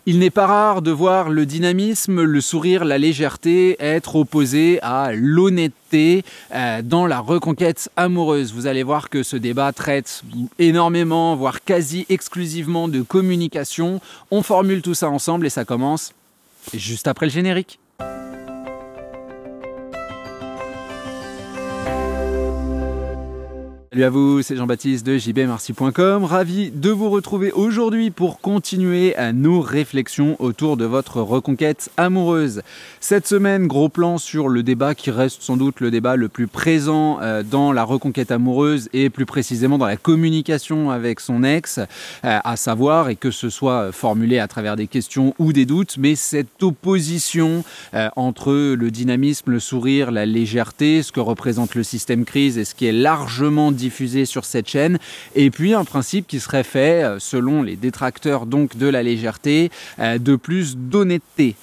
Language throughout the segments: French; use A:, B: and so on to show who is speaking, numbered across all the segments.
A: Il n'est pas rare de voir le dynamisme, le sourire, la légèreté être opposés à l'honnêteté dans la reconquête amoureuse. Vous allez voir que ce débat traite énormément, voire quasi exclusivement de communication. On formule tout ça ensemble et ça commence juste après le générique. Salut à vous, c'est Jean-Baptiste de jbmarcy.com, ravi de vous retrouver aujourd'hui pour continuer nos réflexions autour de votre reconquête amoureuse. Cette semaine, gros plan sur le débat qui reste sans doute le débat le plus présent dans la reconquête amoureuse et plus précisément dans la communication avec son ex, à savoir, et que ce soit formulé à travers des questions ou des doutes, mais cette opposition entre le dynamisme, le sourire, la légèreté, ce que représente le système crise et ce qui est largement diffusé sur cette chaîne, et puis un principe qui serait fait, selon les détracteurs donc de la légèreté, de plus d'honnêteté.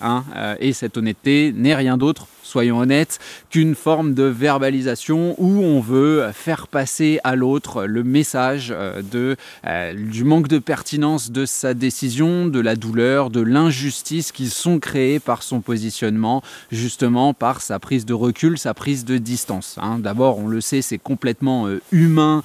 A: Et cette honnêteté n'est rien d'autre, soyons honnêtes, qu'une forme de verbalisation où on veut faire passer à l'autre le message du manque de pertinence de sa décision, de la douleur, de l'injustice qui sont créées par son positionnement, justement par sa prise de recul, sa prise de distance. D'abord, on le sait, c'est complètement humain,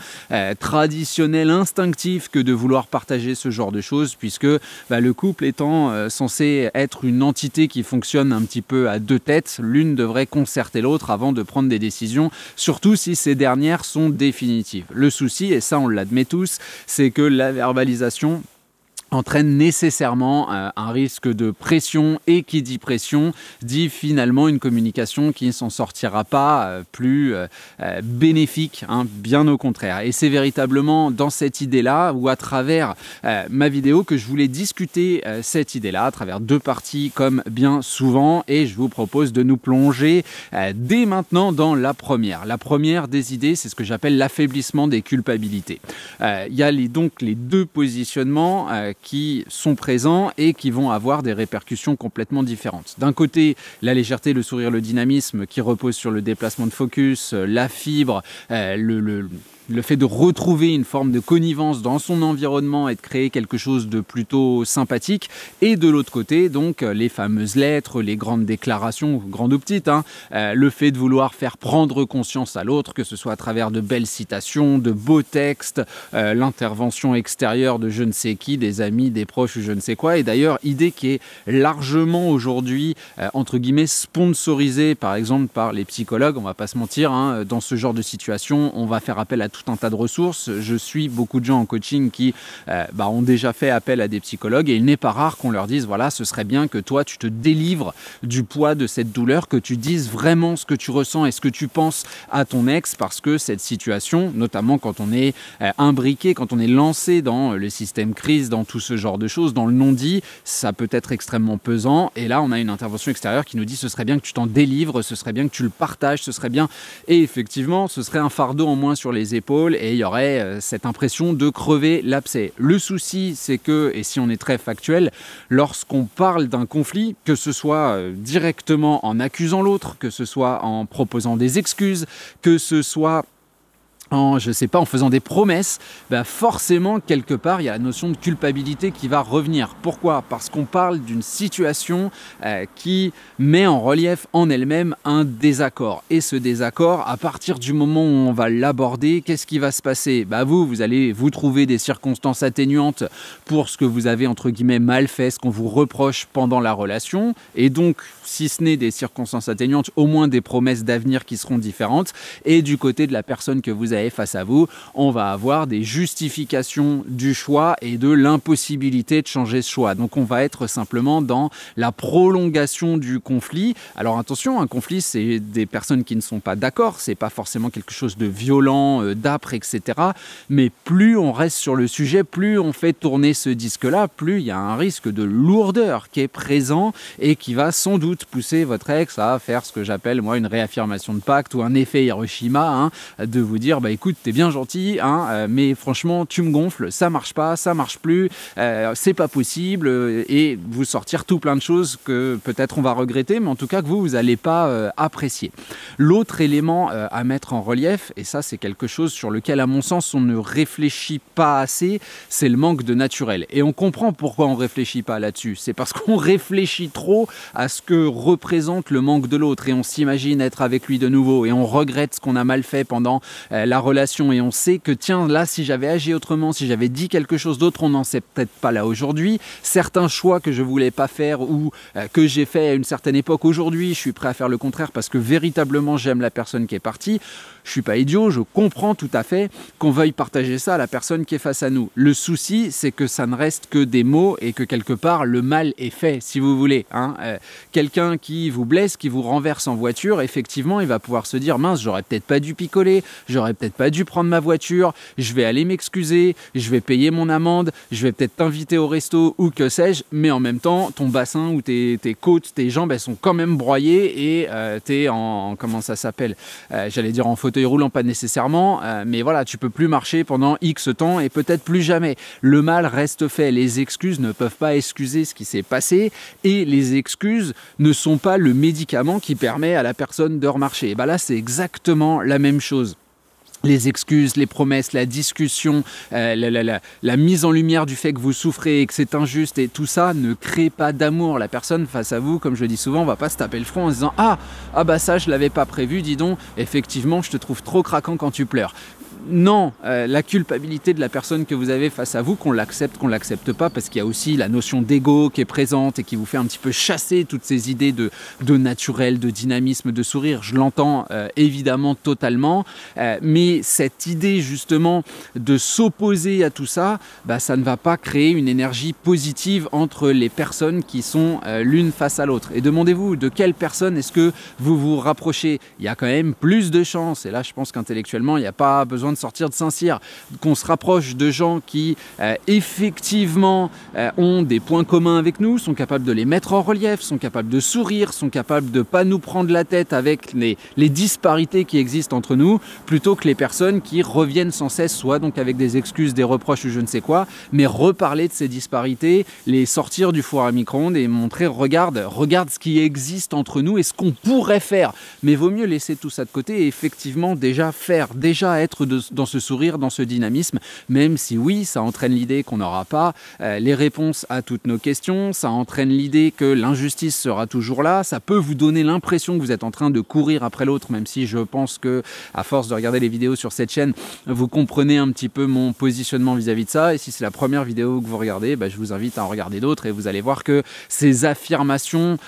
A: traditionnel, instinctif que de vouloir partager ce genre de choses, puisque le couple étant censé être une entité qui fonctionne un petit peu à deux têtes, l'une devrait concerter l'autre avant de prendre des décisions, surtout si ces dernières sont définitives. Le souci, et ça on l'admet tous, c'est que la verbalisation entraîne nécessairement un risque de pression, et qui dit pression dit finalement une communication qui ne s'en sortira pas plus bénéfique, bien au contraire. Et c'est véritablement dans cette idée-là, ou à travers ma vidéo, que je voulais discuter cette idée-là, à travers deux parties comme bien souvent, et je vous propose de nous plonger dès maintenant dans la première. La première des idées, c'est ce que j'appelle l'affaiblissement des culpabilités. Il y a donc les deux positionnements qui sont présents et qui vont avoir des répercussions complètement différentes. D'un côté, la légèreté, le sourire, le dynamisme qui repose sur le déplacement de focus, la fibre, le fait de retrouver une forme de connivence dans son environnement et de créer quelque chose de plutôt sympathique. Et de l'autre côté, donc, les fameuses lettres, les grandes déclarations, grandes ou petites, le fait de vouloir faire prendre conscience à l'autre, que ce soit à travers de belles citations, de beaux textes, l'intervention extérieure de je ne sais qui, des amis, des proches ou je ne sais quoi. Et d'ailleurs, idée qui est largement aujourd'hui, entre guillemets, sponsorisée, par exemple, par les psychologues, on va pas se mentir, dans ce genre de situation, on va faire appel à tout un tas de ressources. Je suis beaucoup de gens en coaching qui ont déjà fait appel à des psychologues, et il n'est pas rare qu'on leur dise voilà, ce serait bien que toi tu te délivres du poids de cette douleur, que tu dises vraiment ce que tu ressens et ce que tu penses à ton ex, parce que cette situation, notamment quand on est imbriqué, quand on est lancé dans le système crise, dans tout ce genre de choses, dans le non-dit, ça peut être extrêmement pesant. Et là on a une intervention extérieure qui nous dit ce serait bien que tu t'en délivres, ce serait bien que tu le partages, ce serait bien, et effectivement ce serait un fardeau en moins sur les épaules, et il y aurait cette impression de crever l'abcès. Le souci, c'est que, et si on est très factuel, lorsqu'on parle d'un conflit, que ce soit directement en accusant l'autre, que ce soit en proposant des excuses, que ce soit en faisant des promesses, forcément, quelque part, il y a la notion de culpabilité qui va revenir. Pourquoi? Parce qu'on parle d'une situation qui met en relief en elle-même un désaccord. Et ce désaccord, à partir du moment où on va l'aborder, qu'est-ce qui va se passer? Vous allez vous trouver des circonstances atténuantes pour ce que vous avez, entre guillemets, mal fait, ce qu'on vous reproche pendant la relation. Et donc, si ce n'est des circonstances atténuantes, au moins des promesses d'avenir qui seront différentes. Et du côté de la personne que vous avez face à vous, on va avoir des justifications du choix et de l'impossibilité de changer ce choix. Donc on va être simplement dans la prolongation du conflit. Alors attention, un conflit, c'est des personnes qui ne sont pas d'accord, c'est pas forcément quelque chose de violent, d'âpre, etc. Mais plus on reste sur le sujet, plus on fait tourner ce disque-là, plus il y a un risque de lourdeur qui est présent et qui va sans doute pousser votre ex à faire ce que j'appelle moi une réaffirmation de pacte ou un effet Hiroshima, de vous dire bah écoute, t'es bien gentil, hein, mais franchement tu me gonfles, ça marche pas, ça marche plus, c'est pas possible, et vous sortir tout plein de choses que peut-être on va regretter, mais en tout cas que vous allez pas apprécier. L'autre élément à mettre en relief, et ça c'est quelque chose sur lequel à mon sens on ne réfléchit pas assez, c'est le manque de naturel. Et on comprend pourquoi on réfléchit pas là-dessus, c'est parce qu'on réfléchit trop à ce que représente le manque de l'autre, et on s'imagine être avec lui de nouveau, et on regrette ce qu'on a mal fait pendant la relation, et on sait que tiens, là si j'avais agi autrement, si j'avais dit quelque chose d'autre, on n'en sait peut-être pas là aujourd'hui. Certains choix que je voulais pas faire ou que j'ai fait à une certaine époque, aujourd'hui je suis prêt à faire le contraire parce que véritablement j'aime la personne qui est partie. Je suis pas idiot, je comprends tout à fait qu'on veuille partager ça à la personne qui est face à nous. Le souci, c'est que ça ne reste que des mots et que quelque part le mal est fait, si vous voulez, hein. Quelqu'un qui vous blesse, qui vous renverse en voiture, effectivement il va pouvoir se dire mince, j'aurais peut-être pas dû picoler, j'aurais peut-être pas dû prendre ma voiture, je vais aller m'excuser, je vais payer mon amende, je vais peut-être t'inviter au resto ou que sais-je, mais en même temps ton bassin ou tes côtes, tes jambes, elles sont quand même broyées et t'es en, comment ça s'appelle, j'allais dire en fauteuil roulant, pas nécessairement, mais voilà, tu peux plus marcher pendant X temps et peut-être plus jamais. Le mal reste fait, les excuses ne peuvent pas excuser ce qui s'est passé, et les excuses ne sont pas le médicament qui permet à la personne de remarcher. Et ben là c'est exactement la même chose. Les excuses, les promesses, la discussion, la mise en lumière du fait que vous souffrez et que c'est injuste, et tout ça ne crée pas d'amour. La personne face à vous, comme je le dis souvent, va pas se taper le front en se disant ah bah ça je l'avais pas prévu, dis donc, effectivement je te trouve trop craquant quand tu pleures. Non, la culpabilité de la personne que vous avez face à vous, qu'on l'accepte pas, parce qu'il y a aussi la notion d'ego qui est présente et qui vous fait un petit peu chasser toutes ces idées de naturel, de dynamisme, de sourire. Je l'entends évidemment totalement, mais cette idée justement de s'opposer à tout ça, bah, ça ne va pas créer une énergie positive entre les personnes qui sont l'une face à l'autre. Et demandez-vous de quelle personne est-ce que vous vous rapprochez. Il y a quand même plus de chances, et là je pense qu'intellectuellement il n'y a pas besoin de sortir de Saint-Cyr, qu'on se rapproche de gens qui effectivement ont des points communs avec nous, sont capables de les mettre en relief, sont capables de sourire, sont capables de ne pas nous prendre la tête avec les disparités qui existent entre nous, plutôt que les personnes qui reviennent sans cesse, soit donc avec des excuses, des reproches ou je ne sais quoi, mais reparler de ces disparités, les sortir du four à micro-ondes et montrer regarde ce qui existe entre nous et ce qu'on pourrait faire. Mais vaut mieux laisser tout ça de côté et effectivement déjà faire, déjà être dans ce sourire, dans ce dynamisme, même si oui, ça entraîne l'idée qu'on n'aura pas les réponses à toutes nos questions, ça entraîne l'idée que l'injustice sera toujours là, ça peut vous donner l'impression que vous êtes en train de courir après l'autre, même si je pense que à force de regarder les vidéos sur cette chaîne, vous comprenez un petit peu mon positionnement vis-à-vis de ça, et si c'est la première vidéo que vous regardez, bah, je vous invite à en regarder d'autres et vous allez voir que ces affirmations,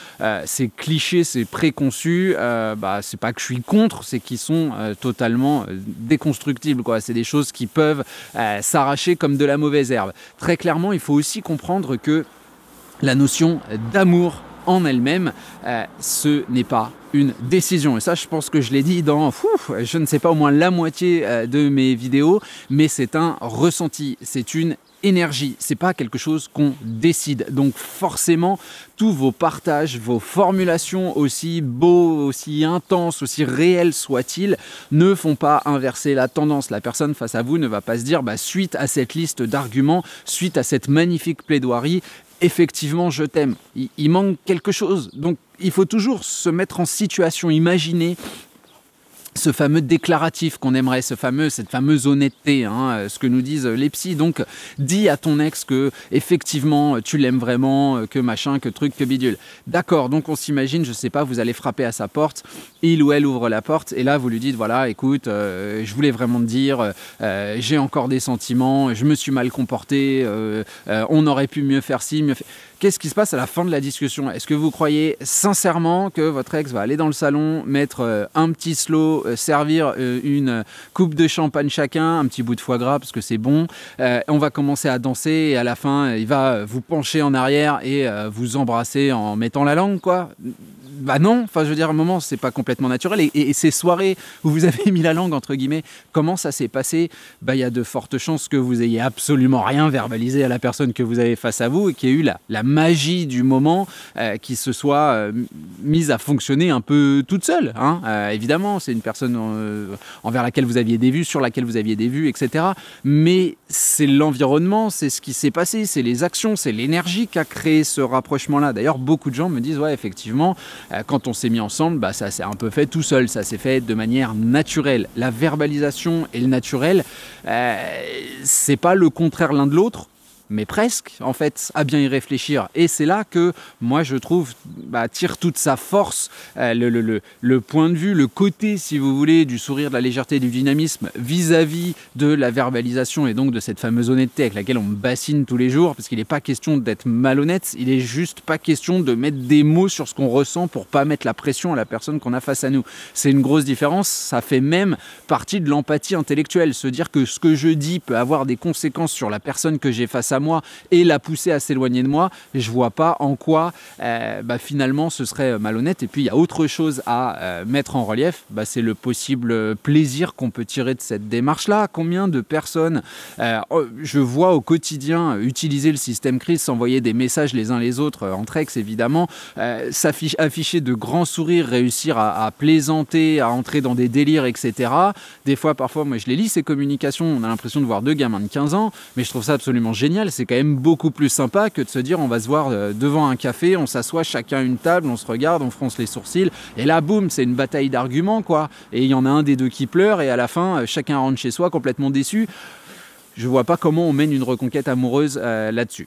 A: ces clichés, ces préconçus, bah, c'est pas que je suis contre, c'est qu'ils sont totalement déconstructibles, quoi. C'est des choses qui peuvent s'arracher comme de la mauvaise herbe. Très clairement, il faut aussi comprendre que la notion d'amour en elle-même, ce n'est pas une décision. Et ça, je pense que je l'ai dit dans, je ne sais pas, au moins la moitié de mes vidéos, mais c'est un ressenti, c'est une énergie, c'est pas quelque chose qu'on décide. Donc forcément, tous vos partages, vos formulations, aussi beaux, aussi intenses, aussi réels soient-ils, ne font pas inverser la tendance. La personne face à vous ne va pas se dire, bah, suite à cette liste d'arguments, suite à cette magnifique plaidoirie, effectivement, je t'aime. Il manque quelque chose. Donc, il faut toujours se mettre en situation, imaginer ce fameux déclaratif qu'on aimerait, cette fameuse honnêteté, hein, ce que nous disent les psys. Donc, dis à ton ex que effectivement tu l'aimes vraiment, que machin, que truc, que bidule. D'accord, donc on s'imagine, je sais pas, vous allez frapper à sa porte, il ou elle ouvre la porte et là vous lui dites voilà, écoute, je voulais vraiment te dire, j'ai encore des sentiments, je me suis mal comporté, on aurait pu mieux faire ci, mieux faire. Qu'est-ce qui se passe à la fin de la discussion? Est-ce que vous croyez sincèrement que votre ex va aller dans le salon, mettre un petit slow, servir une coupe de champagne chacun, un petit bout de foie gras parce que c'est bon, on va commencer à danser et à la fin il va vous pencher en arrière et vous embrasser en mettant la langue, quoi? bah non, enfin je veux dire, à un moment, c'est pas complètement naturel. Et ces soirées où vous avez mis la langue, entre guillemets, comment ça s'est passé? Bah, il y a de fortes chances que vous ayez absolument rien verbalisé à la personne que vous avez face à vous et qu'il y ait eu la magie du moment qui se soit mise à fonctionner un peu toute seule. Hein. Évidemment, c'est une personne envers laquelle vous aviez des vues, sur laquelle vous aviez des vues, etc. Mais c'est l'environnement, c'est ce qui s'est passé, c'est les actions, c'est l'énergie qui a créé ce rapprochement-là. D'ailleurs, beaucoup de gens me disent, ouais, effectivement, quand on s'est mis ensemble, bah, ça s'est un peu fait tout seul, ça s'est fait de manière naturelle. La verbalisation et le naturel, c'est pas le contraire l'un de l'autre, mais presque, en fait, à bien y réfléchir. Et c'est là que, moi, je trouve, tire toute sa force, le point de vue, le côté, si vous voulez, du sourire, de la légèreté, du dynamisme vis-à-vis de la verbalisation et donc de cette fameuse honnêteté avec laquelle on me bassine tous les jours, parce qu'il n'est pas question d'être malhonnête, il est juste pas question de mettre des mots sur ce qu'on ressent pour pas mettre la pression à la personne qu'on a face à nous. C'est une grosse différence, ça fait même partie de l'empathie intellectuelle, se dire que ce que je dis peut avoir des conséquences sur la personne que j'ai face à moi et la pousser à s'éloigner de moi, je vois pas en quoi finalement ce serait malhonnête. Et puis il y a autre chose à mettre en relief, c'est le possible plaisir qu'on peut tirer de cette démarche-là. Combien de personnes je vois au quotidien utiliser le système crise, s'envoyer des messages les uns les autres entre ex évidemment, afficher de grands sourires, réussir à plaisanter, à entrer dans des délires, etc. Des fois, parfois, moi je les lis ces communications, on a l'impression de voir deux gamins de 15 ans, mais je trouve ça absolument génial. C'est quand même beaucoup plus sympa que de se dire on va se voir devant un café, on s'assoit chacun à une table, on se regarde, on fronce les sourcils et là boum, c'est une bataille d'arguments quoi. Et il y en a un des deux qui pleure et à la fin chacun rentre chez soi complètement déçu. Je vois pas comment on mène une reconquête amoureuse là-dessus.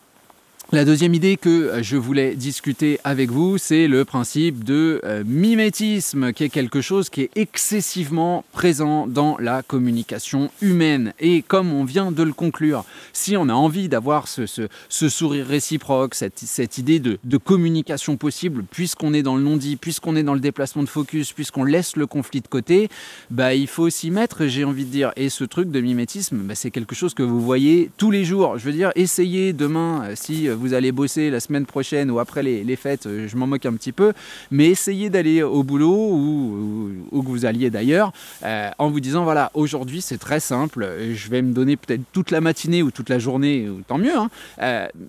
A: La deuxième idée que je voulais discuter avec vous, c'est le principe de mimétisme, qui est quelque chose qui est excessivement présent dans la communication humaine. Et comme on vient de le conclure, si on a envie d'avoir ce sourire réciproque, cette idée de communication possible, puisqu'on est dans le non-dit, puisqu'on est dans le déplacement de focus, puisqu'on laisse le conflit de côté, il faut s'y mettre, j'ai envie de dire. Et ce truc de mimétisme, c'est quelque chose que vous voyez tous les jours. Je veux dire, essayez demain, si vous allez bosser la semaine prochaine ou après les fêtes, je m'en moque un petit peu, mais essayez d'aller au boulot ou que vous alliez d'ailleurs en vous disant voilà, aujourd'hui c'est très simple, je vais me donner peut-être toute la matinée ou toute la journée, ou tant mieux,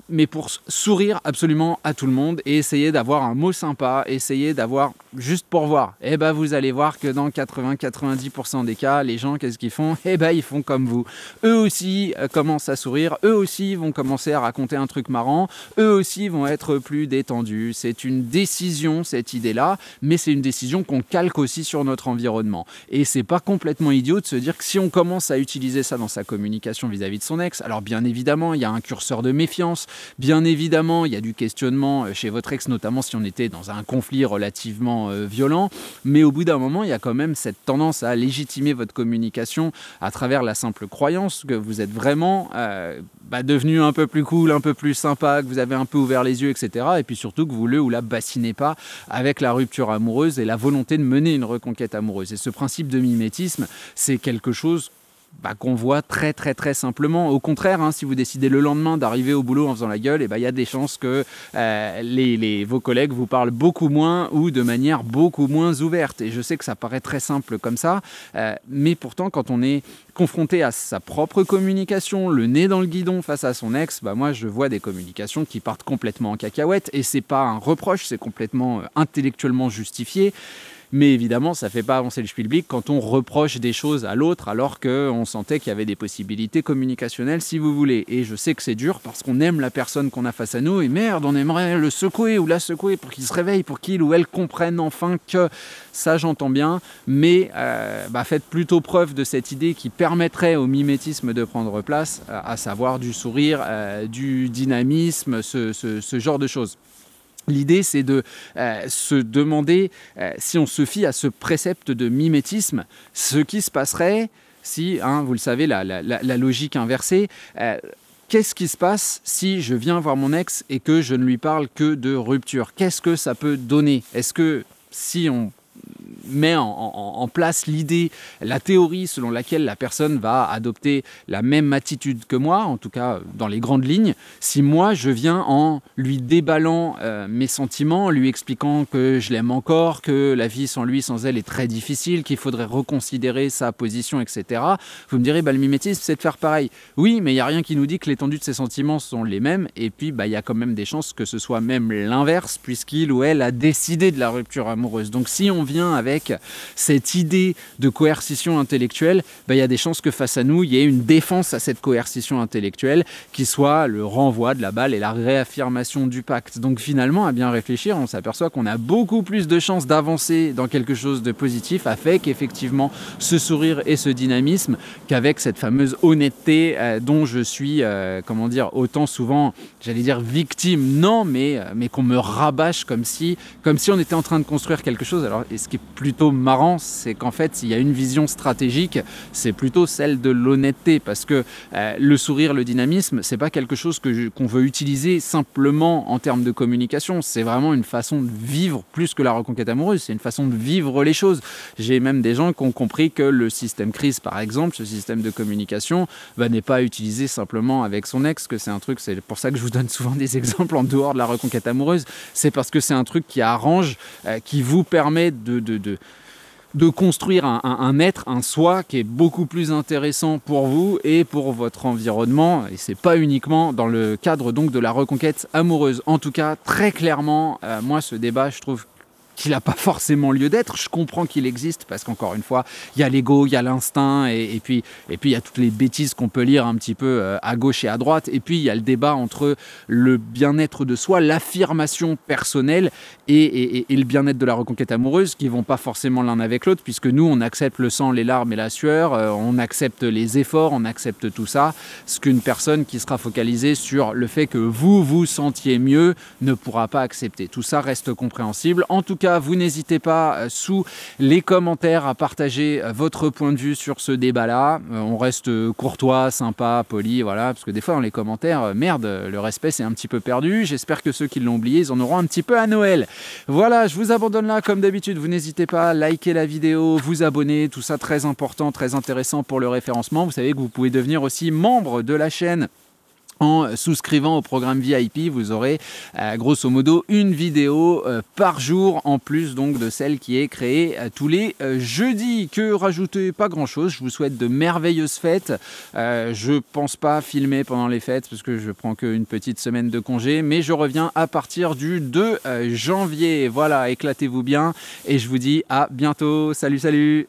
A: mais pour sourire absolument à tout le monde et essayer d'avoir un mot sympa, essayer d'avoir juste pour voir. Et vous allez voir que dans 80-90% des cas, les gens, qu'est-ce qu'ils font? Ils font comme vous. Eux aussi commencent à sourire, eux aussi vont commencer à raconter un truc marrant, eux aussi vont être plus détendus. C'est une décision, cette idée-là, mais c'est une décision qu'on calque aussi sur notre environnement. Et c'est pas complètement idiot de se dire que si on commence à utiliser ça dans sa communication vis-à-vis de son ex, alors bien évidemment, il y a un curseur de méfiance, bien évidemment, il y a du questionnement chez votre ex, notamment si on était dans un conflit relativement violent, mais au bout d'un moment, il y a quand même cette tendance à légitimer votre communication à travers la simple croyance que vous êtes vraiment devenu un peu plus cool, un peu plus sympa, que vous avez un peu ouvert les yeux, etc. Et puis surtout que vous le ou la bassinez pas avec la rupture amoureuse et la volonté de mener une reconquête amoureuse. Et ce principe de mimétisme, c'est quelque chose qu'on voit très très très simplement. Au contraire, si vous décidez le lendemain d'arriver au boulot en faisant la gueule, il y a des chances que vos collègues vous parlent beaucoup moins ou de manière beaucoup moins ouverte. Et je sais que ça paraît très simple comme ça, mais pourtant quand on est confronté à sa propre communication, le nez dans le guidon face à son ex, moi je vois des communications qui partent complètement en cacahuète et c'est pas un reproche, c'est complètement intellectuellement justifié. Mais évidemment, ça ne fait pas avancer le schmilblick quand on reproche des choses à l'autre alors qu'on sentait qu'il y avait des possibilités communicationnelles, si vous voulez. Et je sais que c'est dur parce qu'on aime la personne qu'on a face à nous et merde, on aimerait le secouer ou la secouer pour qu'il se réveille, pour qu'il ou elle comprenne enfin que ça, j'entends bien. Mais faites plutôt preuve de cette idée qui permettrait au mimétisme de prendre place, à savoir du sourire, du dynamisme, ce genre de choses. L'idée, c'est de se demander si on se fie à ce précepte de mimétisme, ce qui se passerait si, vous le savez, la logique inversée, qu'est-ce qui se passe si je viens voir mon ex et que je ne lui parle que de rupture? Qu'est-ce que ça peut donner? Est-ce que si on met en place l'idée, la théorie selon laquelle la personne va adopter la même attitude que moi, en tout cas dans les grandes lignes, si moi je viens en lui déballant mes sentiments, lui expliquant que je l'aime encore, que la vie sans lui, sans elle est très difficile, qu'il faudrait reconsidérer sa position, etc. Vous me direz, le mimétisme, c'est de faire pareil. Oui, mais il n'y a rien qui nous dit que l'étendue de ses sentiments sont les mêmes, et puis il y a quand même des chances que ce soit même l'inverse, puisqu'il ou elle a décidé de la rupture amoureuse. Donc si on vient avec cette idée de coercition intellectuelle, il y a des chances que face à nous, il y ait une défense à cette coercition intellectuelle qui soit le renvoi de la balle et la réaffirmation du pacte. Donc finalement, à bien réfléchir, on s'aperçoit qu'on a beaucoup plus de chances d'avancer dans quelque chose de positif avec effectivement ce sourire et ce dynamisme qu'avec cette fameuse honnêteté dont je suis, autant souvent, j'allais dire victime, non, mais qu'on me rabâche comme si on était en train de construire quelque chose. Alors, et ce qui est plutôt marrant, c'est qu'en fait, s'il y a une vision stratégique, c'est plutôt celle de l'honnêteté, parce que le sourire, le dynamisme, c'est pas quelque chose qu'on veut utiliser simplement en termes de communication, c'est vraiment une façon de vivre plus que la reconquête amoureuse, c'est une façon de vivre les choses. J'ai même des gens qui ont compris que le système crise, par exemple, ce système de communication, n'est pas utilisé simplement avec son ex, que c'est un truc, c'est pour ça que je vous donne souvent des exemples en dehors de la reconquête amoureuse, c'est parce que c'est un truc qui arrange, qui vous permet de construire un être, un soi qui est beaucoup plus intéressant pour vous et pour votre environnement, et c'est pas uniquement dans le cadre donc de la reconquête amoureuse. En tout cas, très clairement, moi ce débat, je trouve qu'il n'a pas forcément lieu d'être. Je comprends qu'il existe parce qu'encore une fois, il y a l'ego, il y a l'instinct et puis il y a toutes les bêtises qu'on peut lire un petit peu à gauche et à droite. Et puis il y a le débat entre le bien-être de soi, l'affirmation personnelle et le bien-être de la reconquête amoureuse qui ne vont pas forcément l'un avec l'autre, puisque nous, on accepte le sang, les larmes et la sueur, on accepte les efforts, on accepte tout ça. Ce qu'une personne qui sera focalisée sur le fait que vous vous sentiez mieux ne pourra pas accepter. Tout ça reste compréhensible. En tout cas, vous n'hésitez pas sous les commentaires à partager votre point de vue sur ce débat-là. On reste courtois, sympa, poli, voilà, parce que des fois dans les commentaires, merde, le respect c'est un petit peu perdu. J'espère que ceux qui l'ont oublié, ils en auront un petit peu à Noël. Voilà, je vous abandonne là comme d'habitude. Vous n'hésitez pas à liker la vidéo, vous abonner, tout ça très important, très intéressant pour le référencement. Vous savez que vous pouvez devenir aussi membre de la chaîne. En souscrivant au programme VIP, vous aurez grosso modo une vidéo par jour en plus donc de celle qui est créée tous les jeudis. Que rajouter? Pas grand chose. Je vous souhaite de merveilleuses fêtes. Je pense pas filmer pendant les fêtes parce que je prends qu'une petite semaine de congé, mais je reviens à partir du 2 janvier. Voilà, éclatez-vous bien et je vous dis à bientôt. Salut, salut!